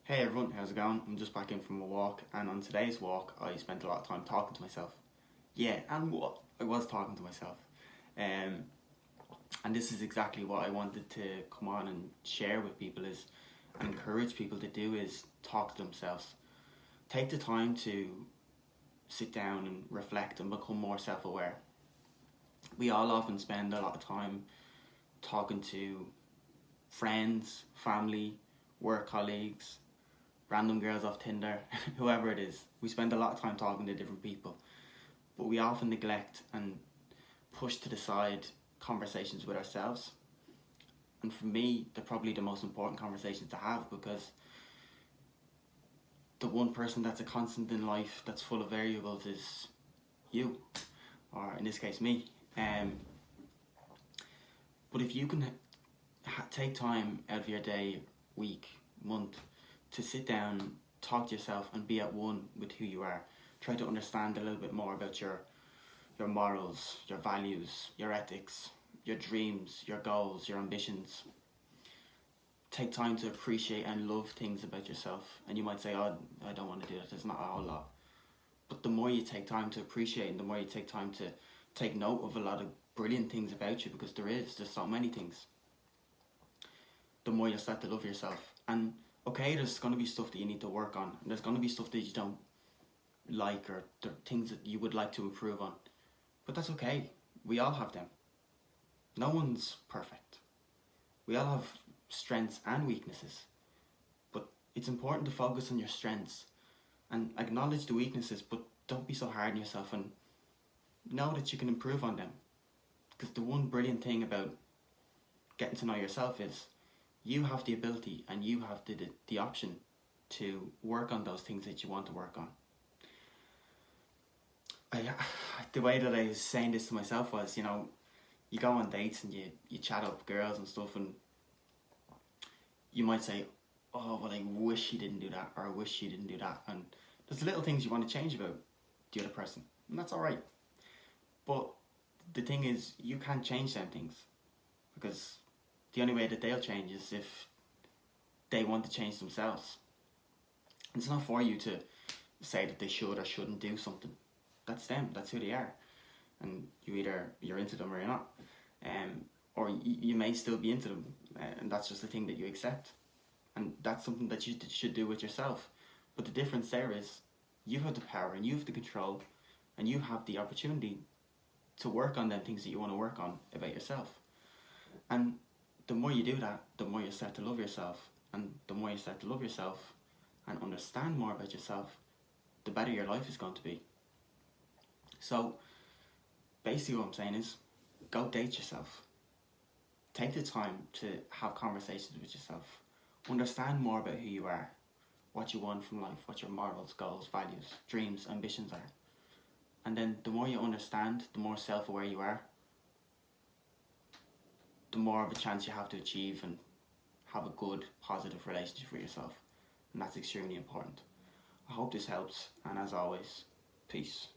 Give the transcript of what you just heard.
Hey everyone, how's it going? I'm just back in from a walk, and on today's walk I spent a lot of time talking to myself. Yeah, and what? I was talking to myself. Um, and this is exactly what I wanted to come on and share with people is and encourage people to do is talk to themselves. Take the time to sit down and reflect and become more self-aware. We all often spend a lot of time talking to friends, family, work colleagues, random girls off Tinder, whoever it is. We spend a lot of time talking to different people, but we often neglect and push to the side conversations with ourselves. And for me, they're probably the most important conversations to have because the one person that's a constant in life that's full of variables is you, or in this case, me. But if you can take time out of your day, week, month to sit down, talk to yourself, and be at one with who you are. Try to understand a little bit more about your morals, your values, your ethics, your dreams, your goals, your ambitions. Take time to appreciate and love things about yourself. And you might say, oh, I don't want to do that, there's not a whole lot. But the more you take time to appreciate and the more you take time to take note of a lot of brilliant things about you, because there's so many things, the more you'll start to love yourself. And okay, there's going to be stuff that you need to work on, and there's going to be stuff that you don't like, or things that you would like to improve on. But that's okay. We all have them. No one's perfect. We all have strengths and weaknesses. But it's important to focus on your strengths and acknowledge the weaknesses, but don't be so hard on yourself, and know that you can improve on them. Because the one brilliant thing about getting to know yourself is you have the ability and you have the option to work on those things that you want to work on. The way that I was saying this to myself was, you go on dates and you chat up girls and stuff, and you might say, oh, well, I wish he didn't do that, or I wish she didn't do that. And there's little things you want to change about the other person, and that's alright. But the thing is, you can't change them things, because the only way that they'll change is if they want to change themselves. And it's not for you to say that they should or shouldn't do something. That's them, that's who they are. And you're into them or you're not. Or you may still be into them, and that's just a thing that you accept. And that's something that you should do with yourself. But the difference there is, you have the power and you have the control and you have the opportunity to work on them things that you want to work on about yourself. And the more you do that, the more you start to love yourself. And the more you start to love yourself and understand more about yourself, the better your life is going to be. So basically what I'm saying is, go date yourself. Take the time to have conversations with yourself. Understand more about who you are, what you want from life, what your morals, goals, values, dreams, ambitions are. And then the more you understand, the more self-aware you are, the more of a chance you have to achieve and have a good, positive relationship with yourself. And that's extremely important. I hope this helps, and as always, peace.